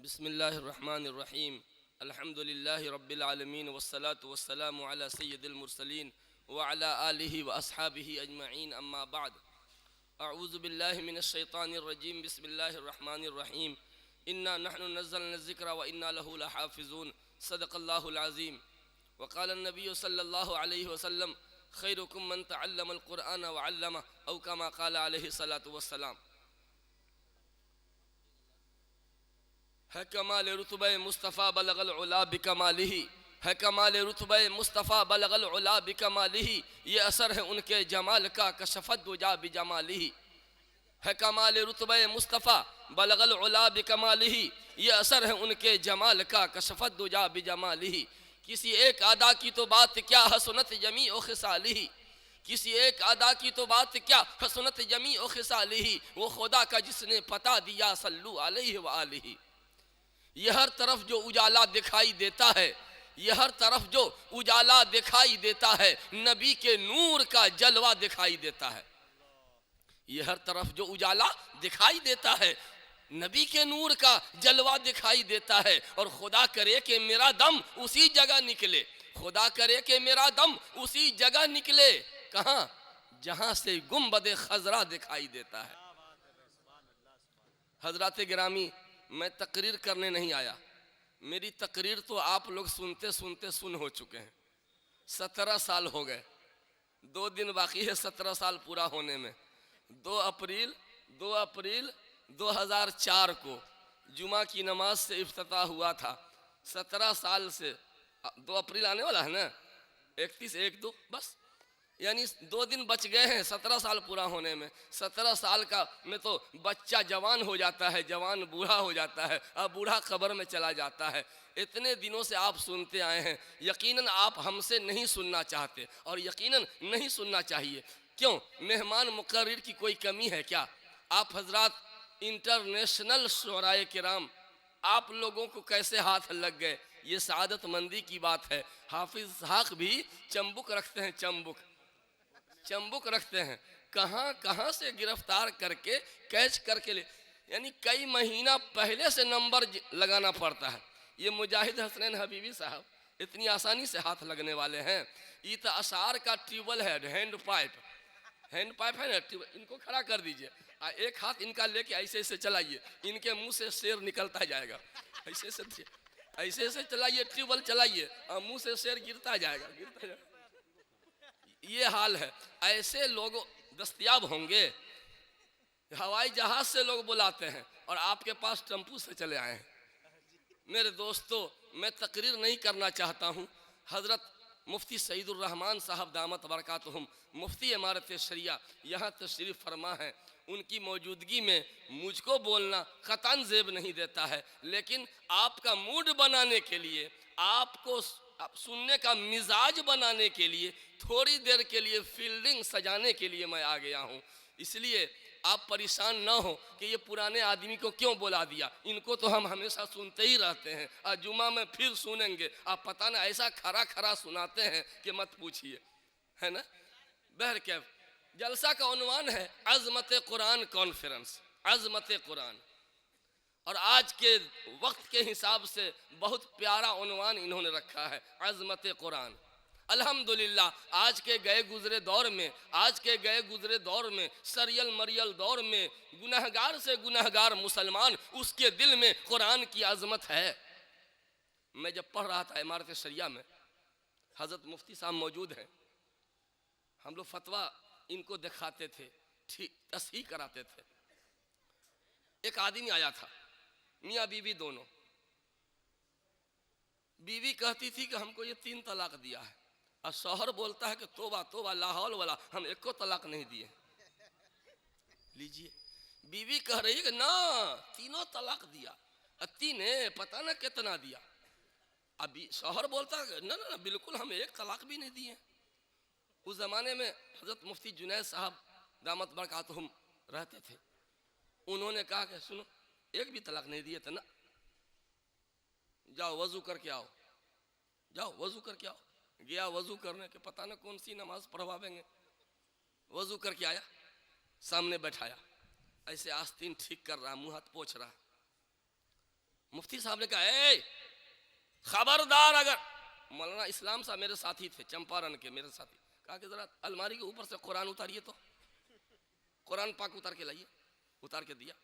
बिस्मिल्लाहिर्रहमानिर्रहीम अल्हम्दुलिल्लाहि रब्बिल आलमीन वस्सलातु वस्सलामु अला सय्यिदिल मुरसलीन व अला आलिहि व अस्हाबिहि अजमईन अम्मा बाद अऊज़ु बिल्लाहि मिनश शैतानिर रजीम बिस्मिल्लाहिर्रहमानिर्रहीम इन्ना नहनु नज़्ज़लना ज़िक्रा व इन्ना लहु लहाफ़िज़ून सदक़ल्लाहुल अज़ीम व क़ाला अन्नबिय्यु सल्लल्लाहु अलैहि वसल्लम खैरुकुम मन तअल्लमल क़ुरआन व अल्लमह औ कमा क़ाला अलैहि सलातु वस्सलाम। है कमाल रुतबे मुस्तफ़ा बलगल उला बिकमालिही, है कमाल रुतबे मुस्तफ़ा बलगल उला बिकमालिही, ये असर है उनके जमाल का कशफत दुजा बिजमालिही। है कमाल रुतबे मुस्तफ़ा बलगल उला बिकमालिही, ये असर है उनके जमाल का कशफत दुजा बिजमालिही। किसी एक अदा की तो बात क्या हसनत जमी ओ खिसालिही, किसी एक अदा की तो बात क्या हसनत जमी ओ खिसालिही, वो खुदा का जिसने पता दिया सल्लु अलैहि व आलिही। ये हर तरफ जो उजाला दिखाई देता है, ये हर तरफ जो उजाला दिखाई देता है, नबी के नूर का जलवा दिखाई देता है। ये हर तरफ जो उजाला दिखाई देता है, नबी के नूर का जलवा दिखाई देता है। और खुदा करे कि मेरा दम उसी जगह निकले, खुदा करे कि मेरा दम उसी जगह निकले, कहाँ? जहां से गुंबद खजरा दिखाई देता है। हजरात गिरामी, मैं तकरीर करने नहीं आया, मेरी तकरीर तो आप लोग सुनते सुनते सुन हो चुके हैं। 17 साल हो गए, 2 दिन बाकी है 17 साल पूरा होने में। 2 अप्रैल 2004 को जुमा की नमाज से इफ्तिताह हुआ था। 17 साल से 2 अप्रैल आने वाला है ना, 31 1 2 बस, यानी 2 दिन बच गए हैं 17 साल पूरा होने में। 17 साल का में तो बच्चा जवान हो जाता है, जवान बूढ़ा हो जाता है, अब बूढ़ा कब्र में चला जाता है। इतने दिनों से आप सुनते आए हैं, यकीनन आप हमसे नहीं सुनना चाहते और यकीनन नहीं सुनना चाहिए। क्यों? मेहमान मुकर्रिर की कोई कमी है क्या? आप हजरात इंटरनेशनल शुराए किराम, आप लोगों को कैसे हाथ लग गए, ये सआदत मंदी की बात है। हाफिज इसहाक भी चंबुक रखते हैं, चंबुक रखते हैं, कहाँ कहाँ से गिरफ्तार करके कैच करके ले, यानी कई महीना पहले से नंबर लगाना पड़ता है। ये मुजाहिद हसनैन हबीबी साहब इतनी आसानी से हाथ लगने वाले हैं। ये तो अशार का ट्यूबवेल है, हैंड पाइप है ना, इनको खड़ा कर दीजिए, एक हाथ इनका लेके ऐसे ऐसे चलाइए, इनके मुंह से शेर निकलता जाएगा। ऐसे ऐसे चलाइए, ट्यूबवेल चलाइए और मुंह से शेर गिरता जाएगा। ये हाल है। ऐसे लोग दस्तयाब होंगे, हवाई जहाज से लोग बुलाते हैं और आपके पास टेम्पू से चले आए हैं। मेरे दोस्तों, मैं तकरीर नहीं करना चाहता हूँ। हजरत मुफ्ती सईदुर रहमान साहब दामत बरकातुहुम, मुफ्ती इमारत शरिया यहाँ तशरीफ़ फरमा है। उनकी मौजूदगी में मुझको बोलना क़तन ज़ेब नहीं देता है, लेकिन आपका मूड बनाने के लिए, आपको सुनने का मिजाज बनाने के लिए, थोड़ी देर के लिए फील्डिंग सजाने के लिए मैं आ गया हूँ। इसलिए आप परेशान ना हो कि ये पुराने आदमी को क्यों बुला दिया, इनको तो हम हमेशा सुनते ही रहते हैं, आज जुमा में फिर सुनेंगे। आप पता ना ऐसा खरा खरा सुनाते हैं कि मत पूछिए, है ना। बहरकैफ जलसा का उन्वान है अज़मत कुरान कॉन्फ्रेंस, अज़मत कुरान। और आज के वक्त के हिसाब से बहुत प्यारा उन्वान इन्होंने रखा है, अज़मत कुरान। अल्हम्दुलिल्लाह आज के गए गुजरे दौर में, सरियल मरियल दौर में, गुनहगार से गुनहगार मुसलमान, उसके दिल में कुरान की अज़मत है। मैं जब पढ़ रहा था इमारत शरिया में, हज़रत मुफ्ती साहब मौजूद हैं, हम लोग फतवा इनको दिखाते थे, ठीक तस्हीह कराते थे। एक आदमी आया था, मियाँ बीवी दोनों। बीवी कहती थी कि हमको ये 3 तलाक दिया है, और शौहर बोलता है कि तोबा तोबा ला हौल वाला, हम 1 को तलाक नहीं दिए। लीजिए, बीवी कह रही है कि ना 3 तलाक दिया, 3 पता ना कितना दिया। अभी शौहर बोलता है ना ना बिल्कुल हम 1 तलाक भी नहीं दिए। उस जमाने में हजरत मुफ्ती जुनैद साहब दामत बरकातुहुम रहते थे। उन्होंने कहा कि सुनो, 1 भी तलाक नहीं दिए थे ना, जाओ वजू करके आओ, जाओ वजू करके आओ। गया वजू करने के, पता ना कौन सी नमाज पढ़वावेंगे। वजू करके आया, सामने बैठाया, ऐसे आस्तीन ठीक कर रहा, मुँह हाथ पोंछ रहा। मुफ्ती साहब ने कहा, ए खबरदार, अगर मौलाना इस्लाम साहब मेरे साथी थे, चंपारण के मेरे साथी, कहा कि जरा अलमारी के ऊपर से कुरान उतारिए, तो कुरान पाक उतार के लाइए। उतार के दिया।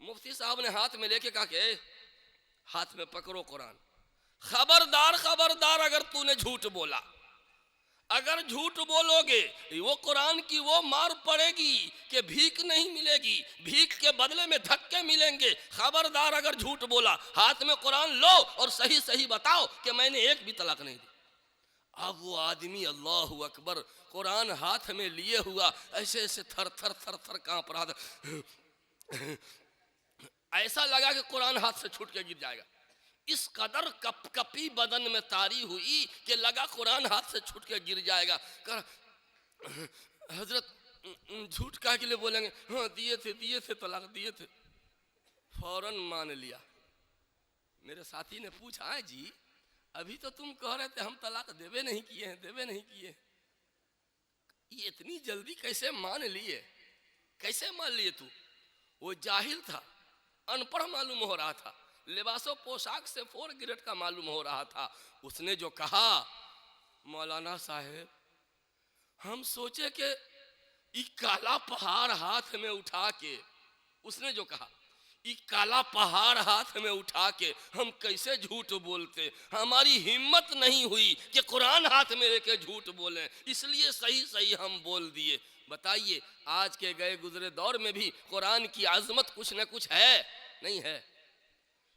मुफ्ती साहब ने हाथ में लेके कहा कि हाथ में पकड़ो कुरान, खबरदार खबरदार, अगर तूने झूठ बोला, अगर झूठ बोलोगे वो कुरान की वो मार पड़ेगी कि भीख नहीं मिलेगी, भीख के बदले में धक्के मिलेंगे। खबरदार अगर झूठ बोला, हाथ में कुरान लो और सही सही बताओ कि मैंने एक भी तलाक नहीं दी। अब वो आदमी अल्लाह अकबर कुरान हाथ में लिए हुआ ऐसे ऐसे थर थर थर थर कांप रहा था। ऐसा लगा कि कुरान हाथ से छूट के गिर जाएगा। इस कदर कपकपी बदन में तारी हुई कि लगा कुरान हाथ से छूट के गिर जाएगा। हजरत झूठ कह के लिए बोलेंगे, हाँ दिए थे तलाक दिए थे। फौरन मान लिया। मेरे साथी ने पूछा, है जी अभी तो तुम कह रहे थे हम तलाक देवे नहीं किए हैं, देवे नहीं किए, ये इतनी जल्दी कैसे मान लिए, कैसे मान लिए तू? वो जाहिल था, अनपढ़ मालूम हो रहा था, लिबासों पोशाक से 4 ग्रेड का मालूम हो रहा था। उसने जो कहा, मौलाना साहेब हम सोचे कि ये काला पहाड़ हाथ में उठा के, उसने जो कहा ये काला पहाड़ हाथ में उठा के हम कैसे झूठ बोलते, हमारी हिम्मत नहीं हुई कि कुरान हाथ में लेके झूठ बोलें, इसलिए सही सही हम बोल दिए। बताइए आज के गए गुजरे दौर में भी कुरान की आजमत कुछ न कुछ है, नहीं है?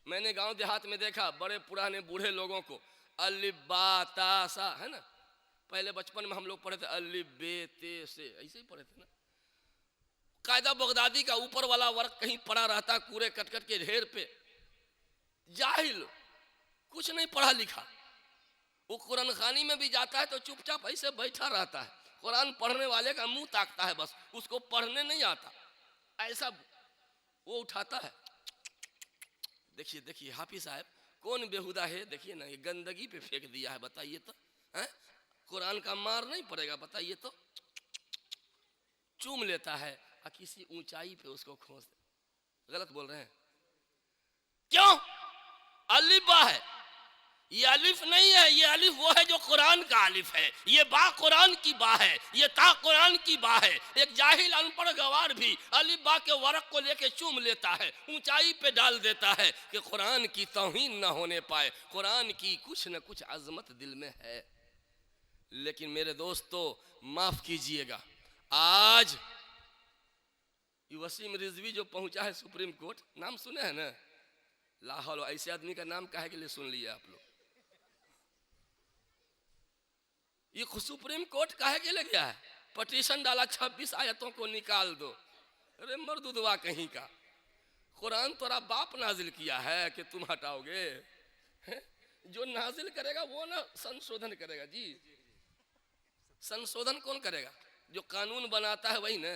मैंने गांव देहात में देखा बड़े पुराने बूढ़े लोगों को अलिफ बा ता सा, है ना, पहले बचपन में हम लोग पढ़े थे अलिफ बे ते से, ऐसे ही पढ़े थे ना। कायदा बगदादी का ऊपर वाला वर्ग कहीं पड़ा रहता कूड़े कटकट के ढेर पे, जाहिल, कुछ नहीं पढ़ा लिखा, वो कुरान खानी में भी जाता है तो चुपचाप ऐसे बैठा रहता है, कुरान पढ़ने वाले का मुंह ताकता है, बस उसको पढ़ने नहीं आता, ऐसा वो उठाता है। देखिए देखिए हाफिज साहब कौन बेहुदा है, देखिए ना ये गंदगी पे फेंक दिया है, बताइए तो, है कुरान का मार नहीं पड़ेगा? बताइए तो, चूम लेता है और किसी ऊंचाई पे उसको खोस दे। गलत बोल रहे हैं क्यों? अलिफ बा है, ये अलिफ नहीं है, ये अलिफ वो है जो कुरान का अलिफ है, ये बा कुरान की बा है, ये ता कुरान की बा है। एक जाहिल अनपढ़ गवार भी अलिफ बा के वर्क को लेके चूम लेता है, ऊंचाई पे डाल देता है कि कुरान की तौहीन ना होने पाए, कुरान की कुछ न कुछ अजमत दिल में है। लेकिन मेरे दोस्तों माफ कीजिएगा, आज वसीम रिजवी जो पहुंचा है सुप्रीम कोर्ट, नाम सुने हैं ना? लाहौल, ऐसे आदमी का नाम काहे के लिए सुन लिया आप लोग? ये सुप्रीम कोर्ट काहे के लिए गया है? पटिशन डाला 26 आयतों को निकाल दो। अरे मर्दुदवा कहीं का, कुरान तोरा बाप नाजिल किया है कि तुम हटाओगे? जो नाजिल करेगा वो ना संशोधन करेगा जी। संशोधन कौन करेगा? जो कानून बनाता है वही ना।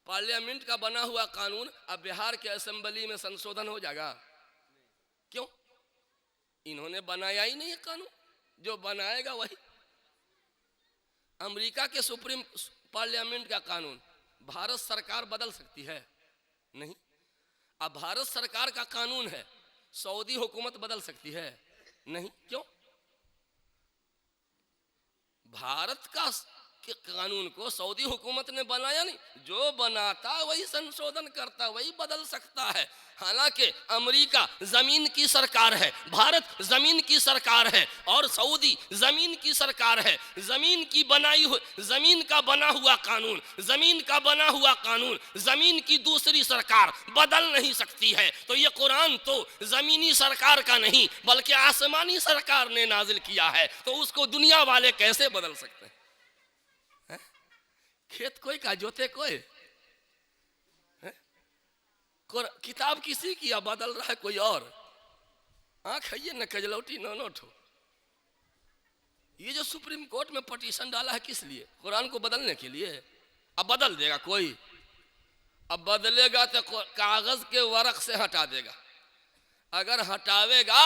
पार्लियामेंट का बना हुआ कानून अब बिहार के असेंबली में संशोधन हो जाएगा? क्यों? इन्होंने बनाया ही नहीं है कानून, जो बनाएगा वही। अमेरिका के सुप्रीम पार्लियामेंट का कानून भारत सरकार बदल सकती है? नहीं। अब भारत सरकार का कानून है, सऊदी हुकूमत बदल सकती है? नहीं। क्यों? भारत का के कानून को सऊदी हुकूमत ने बनाया नहीं, जो बनाता वही संशोधन करता, वही बदल सकता है। हालांकि अमेरिका जमीन की सरकार है, भारत जमीन की सरकार है और सऊदी जमीन की सरकार है। जमीन की बनाई हुई, जमीन का बना हुआ कानून, जमीन का बना हुआ कानून जमीन की दूसरी सरकार बदल नहीं सकती है। तो ये कुरान तो जमीनी सरकार का नहीं बल्कि आसमानी सरकार ने नाजिल किया है, तो उसको दुनिया वाले कैसे बदल सकते हैं? खेत कोई का जोते कोई, किताब किसी की, बदल रहा है कोई और। आंख है न कजलौटी नोट हो। ये जो सुप्रीम कोर्ट में पटिशन डाला है किस लिए? कुरान को बदलने के लिए। अब बदल देगा कोई? अब बदलेगा तो कागज के वर्क से हटा देगा। अगर हटावेगा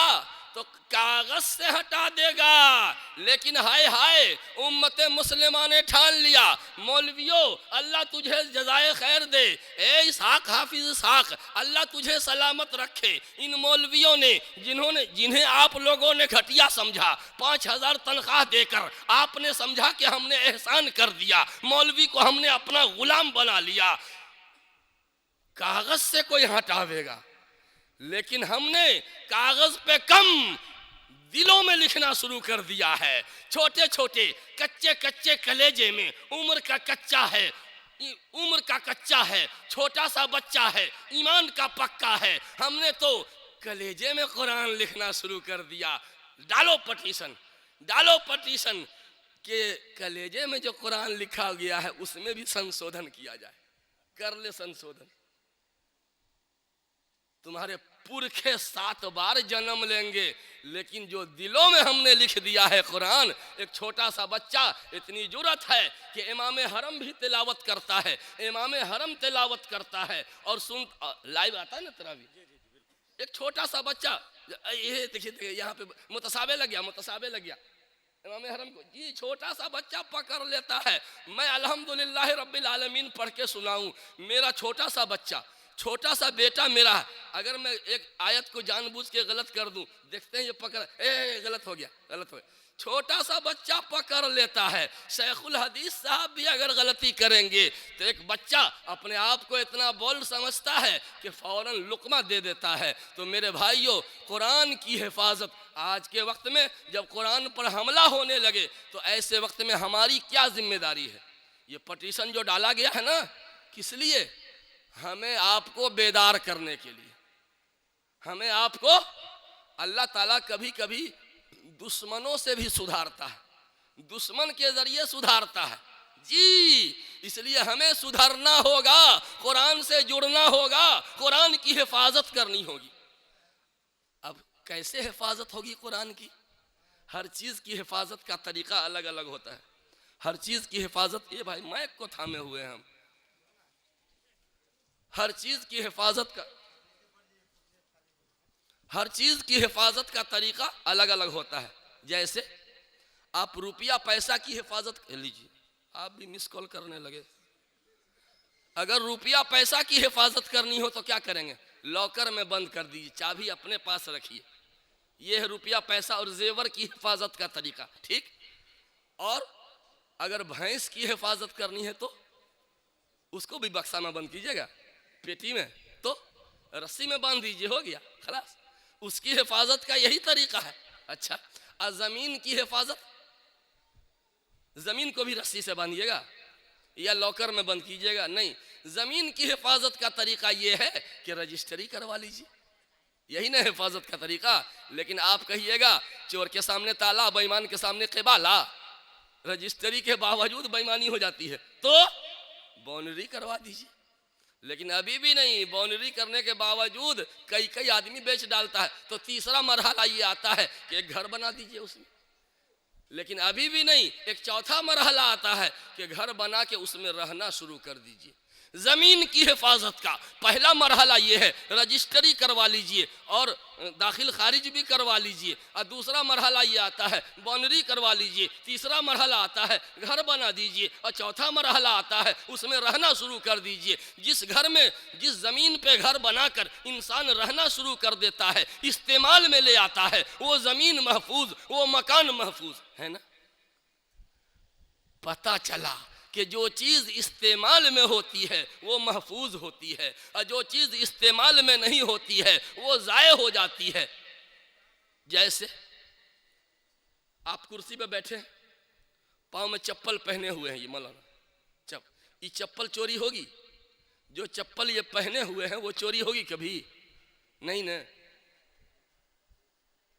तो कागज से हटा देगा। लेकिन हाय हाय उम्मत मुस्लिमा ने ठान लिया, मौलवियों अल्लाह तुझे जज़ाए खैर दे, ए इसहाक हाफिज इसहाक अल्लाह तुझे सलामत रखे। इन मौलवियों ने जिन्हें आप लोगों ने घटिया समझा, 5000 तनख्वाह देकर आपने समझा कि हमने एहसान कर दिया, मौलवी को हमने अपना गुलाम बना लिया। कागज से कोई हटावेगा, लेकिन हमने कागज पे कम दिलों में लिखना शुरू कर दिया है। छोटे छोटे कच्चे कच्चे कलेजे में उम्र का कच्चा है, छोटा सा बच्चा है, ईमान का पक्का है, हमने तो कलेजे में कुरान लिखना शुरू कर दिया। डालो पटिशन के कलेजे में जो कुरान लिखा गया है उसमें भी संशोधन किया जाए। कर ले संशोधन। तुम्हारे पुरखे 7 बार जन्म लेंगे, लेकिन जो दिलों में हमने लिख दिया है कुरान, एक छोटा सा बच्चा इतनी जुर्रत है कि इमाम हरम भी तिलावत करता है, इमाम हरम तिलावत करता है और सुन लाइव आता है ना तरावी। एक छोटा सा बच्चा, ये देखिए यहाँ पे मुतसाबे लग गया इमाम हरम को जी, छोटा सा बच्चा पकड़ लेता है। मैं अल्हम्दुलिल्लाह रब्बिल आलमीन पढ़ के सुनाऊं, मेरा छोटा सा बेटा मेरा, अगर मैं एक आयत को जानबूझ के गलत कर दूं, देखते हैं ये पकड़, गलत हो गया। छोटा सा बच्चा पकड़ लेता है। शेखुल हदीस साहब भी अगर गलती करेंगे तो एक बच्चा अपने आप को इतना बोल्ड समझता है कि फौरन लुकमा दे देता है। तो मेरे भाइयों, कुरान की हिफाजत आज के वक्त में जब कुरान पर हमला होने लगे तो ऐसे वक्त में हमारी क्या जिम्मेदारी है। ये पटिशन जो डाला गया है ना, किस लिए? हमें आपको बेदार करने के लिए। हमें आपको अल्लाह ताला कभी कभी दुश्मनों से भी सुधारता है, दुश्मन के जरिए सुधारता है जी। इसलिए हमें सुधरना होगा, कुरान से जुड़ना होगा, कुरान की हिफाजत करनी होगी। अब कैसे हिफाजत होगी कुरान की? हर चीज की हिफाजत का तरीका अलग अलग होता है। हर चीज की हिफाजत, ये भाई माइक को थामे हुए हैं हम, हर चीज की हिफाजत का तरीका अलग अलग होता है। जैसे आप रुपया पैसा की हिफाजत कर लीजिए, आप भी मिस कॉल करने लगे। अगर रुपया पैसा की हिफाजत करनी हो तो क्या करेंगे? लॉकर में बंद कर दीजिए, चाबी अपने पास रखिए। यह है रुपया पैसा और जेवर की हिफाजत का तरीका, ठीक। और अगर भैंस की हिफाजत करनी है तो उसको भी बक्सा में बंद कीजिएगा, पेटी में तो रस्सी में बांध दीजिए, हो गया खलास। उसकी हिफाजत का यही तरीका है। अच्छा, और जमीन की हिफाजत, जमीन को भी रस्सी से बांधिएगा या लॉकर में बंद कीजिएगा? नहीं, जमीन की हिफाजत का तरीका यह है कि रजिस्ट्री करवा लीजिए, यही ना हिफाजत का तरीका। लेकिन आप कहिएगा चोर के सामने ताला, बेईमान के सामने क़िबाला, रजिस्ट्री के बावजूद बेईमानी हो जाती है तो बाउंड्री करवा दीजिए। लेकिन अभी भी नहीं, बाउंड्री करने के बावजूद कई आदमी बेच डालता है, तो तीसरा मरहला ये आता है कि एक घर बना दीजिए उसमें। लेकिन अभी भी नहीं, एक चौथा मरहला आता है कि घर बना के उसमें रहना शुरू कर दीजिए। जमीन की हिफाजत का पहला मरहला ये है, रजिस्ट्री करवा लीजिए और दाखिल खारिज भी करवा लीजिए। और दूसरा मरहला ये आता है बाउंड्री करवा लीजिए। तीसरा मरहला आता है घर बना दीजिए और चौथा मरहला आता है उसमें रहना शुरू कर दीजिए। जिस घर में, जिस जमीन पे घर बनाकर इंसान रहना शुरू कर देता है, इस्तेमाल में ले आता है, वो जमीन महफूज, वो मकान महफूज है ना। पता चला कि जो चीज इस्तेमाल में होती है वो महफूज होती है, और जो चीज इस्तेमाल में नहीं होती है वो ज़ाय हो जाती है। जैसे आप कुर्सी पे बैठे, पाँव में चप्पल पहने हुए हैं, ये मौलाना ये चप्पल चोरी होगी? जो चप्पल ये पहने हुए हैं वो चोरी होगी कभी? नहीं ना।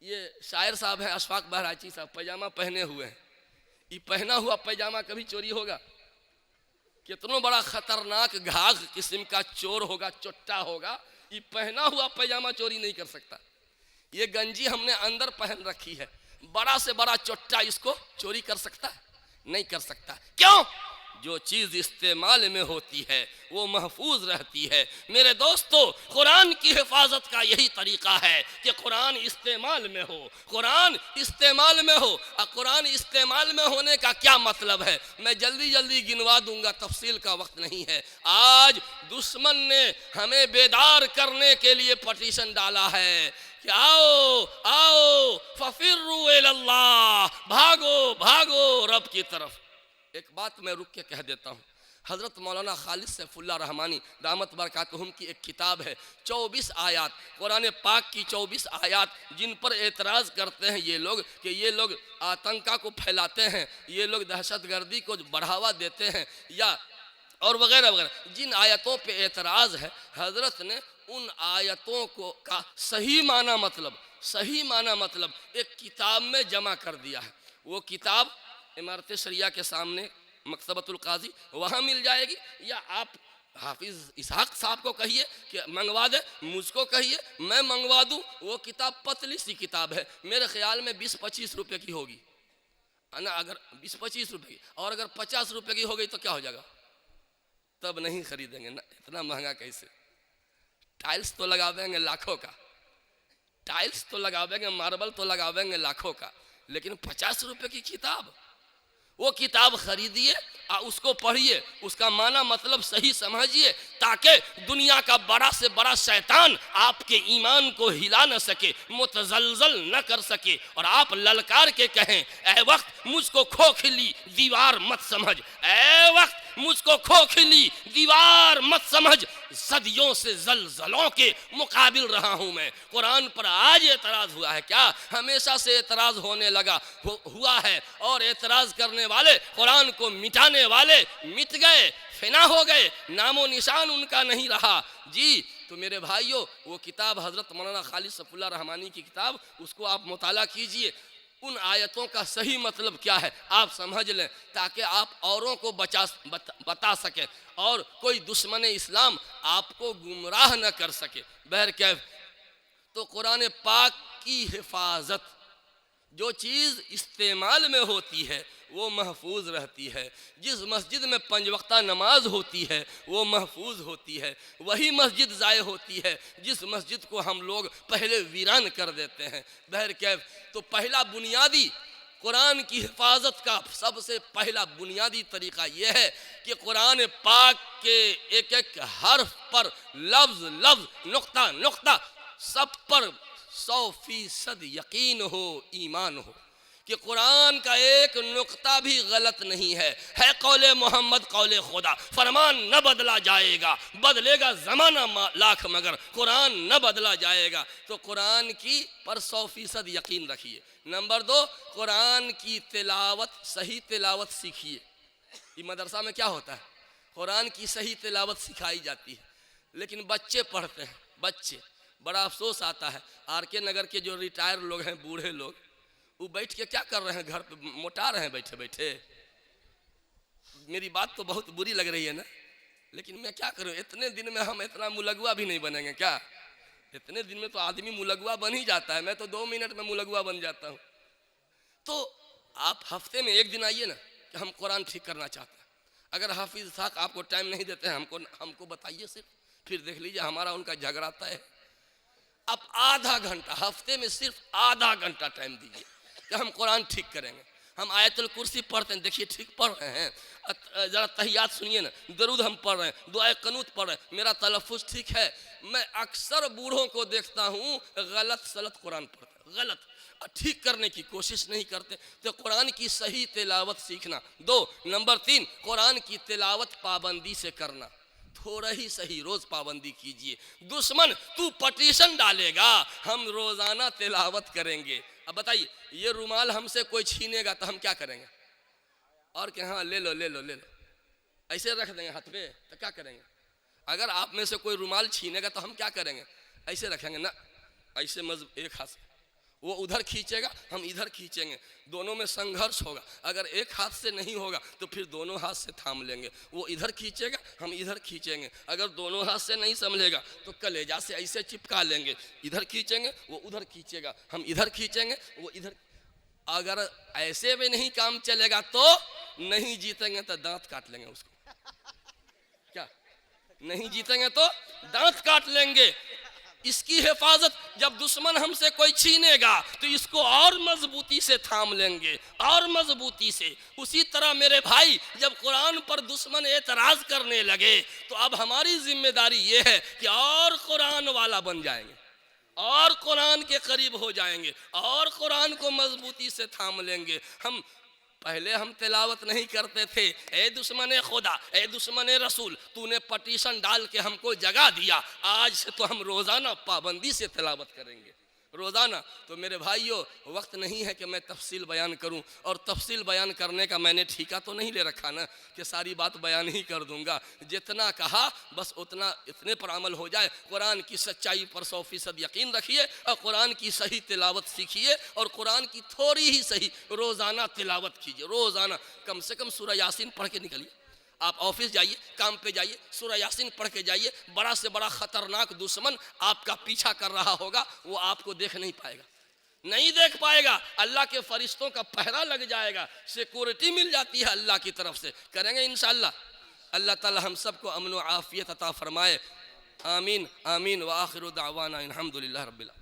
ये शायर साहब हैं अशफाक बहराइची साहब, पैजामा पहने हुए हैं, ये पहना हुआ पैजामा कभी चोरी होगा? कितना बड़ा खतरनाक घाघ किस्म का चोर होगा, चोट्टा होगा, ये पहना हुआ पैजामा चोरी नहीं कर सकता। ये गंजी हमने अंदर पहन रखी है, बड़ा से बड़ा चोट्टा इसको चोरी कर सकता है? नहीं कर सकता। क्यों? जो चीज़ इस्तेमाल में होती है वो महफूज रहती है। मेरे दोस्तों, कुरान की हिफाजत का यही तरीका है कि कुरान इस्तेमाल में हो, कुरान इस्तेमाल में हो। और कुरान इस्तेमाल में होने का क्या मतलब है, मैं जल्दी जल्दी गिनवा दूंगा, तफसील का वक्त नहीं है। आज दुश्मन ने हमें बेदार करने के लिए पटिशन डाला है कि आओ आओ फफिर्रू इलल्लाह, भागो भागो रब की तरफ। एक बात मैं रुक के कह देता हूँ, हज़रत मौलाना खालिद सैफुल्लाह रहमानी दामत बरकातुहुम की एक किताब है, 24 आयात, कुरान पाक की 24 आयात, जिन पर एतराज़ करते हैं ये लोग कि ये लोग आतंका को फैलाते हैं, ये लोग दहशतगर्दी को बढ़ावा देते हैं या और वगैरह वगैरह। जिन आयतों पे एतराज़ है, हज़रत ने उन आयतों को का सही माना मतलब एक किताब में जमा कर दिया है। वो किताब इमारत शरिया के सामने मकतबतुल काजी वहाँ मिल जाएगी, या आप हाफिज़ इसहाक साहब को कहिए कि मंगवा दे, मुझको कहिए मैं मंगवा दूँ। वो किताब पतली सी किताब है, मेरे ख्याल में 20-25 रुपये की होगी ना। अगर 20-25 रुपये की, और अगर 50 रुपये की हो गई तो क्या हो जाएगा, तब नहीं खरीदेंगे ना, इतना महंगा कैसे। टाइल्स तो लगा देंगे लाखों का, टाइल्स तो लगा देंगे, मार्बल तो लगा देंगे लाखों का, लेकिन 50 रुपये की किताब, वो किताब खरीदिए और उसको पढ़िए, उसका माना मतलब सही समझिए, ताकि दुनिया का बड़ा से बड़ा शैतान आपके ईमान को हिला न सके, मुतजलजल न कर सके, और आप ललकार के कहें, ऐ वक्त मुझको खोखली दीवार मत समझ, ऐ वक्त मुझको खोखली दीवार मत समझ, सदियों से जलजलों के मुकाबिल रहा हूँ मैं। कुरान पर आज एतराज़ हुआ है क्या, हमेशा से एतराज़ होने लगा हुआ है, और एतराज़ करने वाले, कुरान को मिटाने वाले मिट गए, फिना हो गए, नामो निशान उनका नहीं रहा जी। तो मेरे भाइयों, वो किताब हज़रत मौलाना खालिद सैफुल्लाह रहमानी की किताब, उसको आप मुताला कीजिए, उन आयतों का सही मतलब क्या है आप समझ लें, ताकि आप औरों को बता सकें और कोई दुश्मन इस्लाम आपको गुमराह न कर सके। बहरकैफ, तो कुरान पाक की हिफाजत, जो चीज़ इस्तेमाल में होती है वो महफूज रहती है। जिस मस्जिद में 5 वक्ता नमाज होती है वो महफूज होती है, वही मस्जिद ज़ाय होती है जिस मस्जिद को हम लोग पहले वीरान कर देते हैं। बहरकैफ, तो पहला बुनियादी कुरान की हिफाजत का सबसे पहला बुनियादी तरीका यह है कि कुरान पाक के एक एक हर्फ पर, लफ्ज़ लफ्ज़, नुक्ता नुक्ता, सब पर 100% यकीन हो, ईमान हो कि कुरान का एक नुक्ता भी गलत नहीं है कौले मोहम्मद कौले खुदा, फरमान न बदला जाएगा, बदलेगा ज़माना लाख मगर कुरान न बदला जाएगा। तो कुरान की पर 100% यकीन रखिए। नंबर 2, कुरान की तिलावत, सही तिलावत सीखिए। ये मदरसा में क्या होता है, कुरान की सही तिलावत सिखाई जाती है, लेकिन बच्चे पढ़ते हैं, बच्चे, बड़ा अफसोस आता है। RK नगर के जो रिटायर लोग हैं, बूढ़े लोग, वो बैठ के क्या कर रहे हैं, घर पे मोटा रहे हैं बैठे बैठे। मेरी बात तो बहुत बुरी लग रही है ना, लेकिन मैं क्या करूं, इतने दिन में हम इतना मुलगुआ भी नहीं बनेंगे क्या। इतने दिन में तो आदमी मुलगुआ बन ही जाता है, मैं तो 2 मिनट में मुलगुआ बन जाता हूं। तो आप हफ्ते में 1 दिन आइए ना कि हम कुरान ठीक करना चाहते हैं। अगर हाफिज साहब आपको टाइम नहीं देते हैं, हमको बताइए सिर्फ, फिर देख लीजिए हमारा उनका झगड़ा तय है। आप आधा घंटा, हफ्ते में सिर्फ आधा घंटा टाइम दीजिए कि हम कुरान ठीक करेंगे। हम आयतुल कुर्सी पढ़ते हैं, देखिए ठीक पढ़ रहे हैं, ज़रा तहियात सुनिए ना, दरूद हम पढ़ रहे हैं, दुआए कनूत पढ़ रहे हैं, मेरा तलफ़ुज़ ठीक है। मैं अक्सर बूढ़ों को देखता हूँ गलत सलत कुरान पढ़ते हैं, गलत, ठीक करने की कोशिश नहीं करते। तो कुरान की सही तिलावत सीखना। 2, नंबर 3, कुरान की तिलावत पाबंदी से करना, थोड़ा ही सही, रोज पाबंदी कीजिए। दुश्मन तू पटिशन डालेगा, हम रोजाना तिलावत करेंगे। अब बताइए, ये रुमाल हमसे कोई छीनेगा तो हम क्या करेंगे, और कि हाँ ले लो ले लो ले लो, ऐसे रख देंगे हाथ पे, तो क्या करेंगे। अगर आप में से कोई रुमाल छीनेगा तो हम क्या करेंगे, ऐसे रखेंगे ना, ऐसे एक हाथ से, वो उधर खींचेगा हम इधर खींचेंगे, दोनों में संघर्ष होगा। अगर एक हाथ से नहीं होगा तो फिर दोनों हाथ से थाम लेंगे, वो इधर खींचेगा हम इधर खींचेंगे। अगर दोनों हाथ से नहीं संभलेगा तो कलेजा से ऐसे चिपका लेंगे, इधर खींचेंगे वो उधर खींचेगा, हम इधर खींचेंगे वो इधर। अगर ऐसे में नहीं काम चलेगा तो नहीं जीतेंगे तो दांत काट लेंगे उसको। क्या नहीं जीतेंगे तो दांत काट लेंगे। इसकी हिफाजत जब दुश्मन हमसे कोई छीनेगा तो इसको और मजबूती से थाम लेंगे, और मजबूती से। उसी तरह मेरे भाई, जब कुरान पर दुश्मन एतराज करने लगे तो अब हमारी जिम्मेदारी ये है कि और कुरान वाला बन जाएंगे, और कुरान के करीब हो जाएंगे, और कुरान को मजबूती से थाम लेंगे। पहले हम तिलावत नहीं करते थे, ए दुश्मन खुदा, ए दुश्मन रसूल, तूने पटिशन डाल के हमको जगा दिया। आज से तो हम रोज़ाना पाबंदी से तिलावत करेंगे, रोज़ाना। तो मेरे भाइयों, वक्त नहीं है कि मैं तफसील बयान करूं, और तफसील बयान करने का मैंने ठीका तो नहीं ले रखा ना कि सारी बात बयान ही कर दूंगा। जितना कहा बस इतने पर अमल हो जाए। कुरान की सच्चाई पर 100% यकीन रखिए, और कुरान की सही तिलावत सीखिए, और कुरान की थोड़ी ही सही रोज़ाना तिलावत कीजिए। रोज़ाना कम से कम सूरह यासीन पढ़ के निकलिए। आप ऑफिस जाइए, काम पे जाइए, सूरह यासीन पढ़ के जाइए। बड़ा से बड़ा खतरनाक दुश्मन आपका पीछा कर रहा होगा, वो आपको देख नहीं पाएगा, नहीं देख पाएगा। अल्लाह के फरिश्तों का पहरा लग जाएगा, सिक्योरिटी मिल जाती है अल्लाह की तरफ से। करेंगे इंशाअल्लाह। अल्लाह ताला हम सबको अमन व आफियत अता फरमाए। आमीन आमीन। व आखिरु दावाना अल्हम्दुलिल्लाह रब्बिल आलमीन।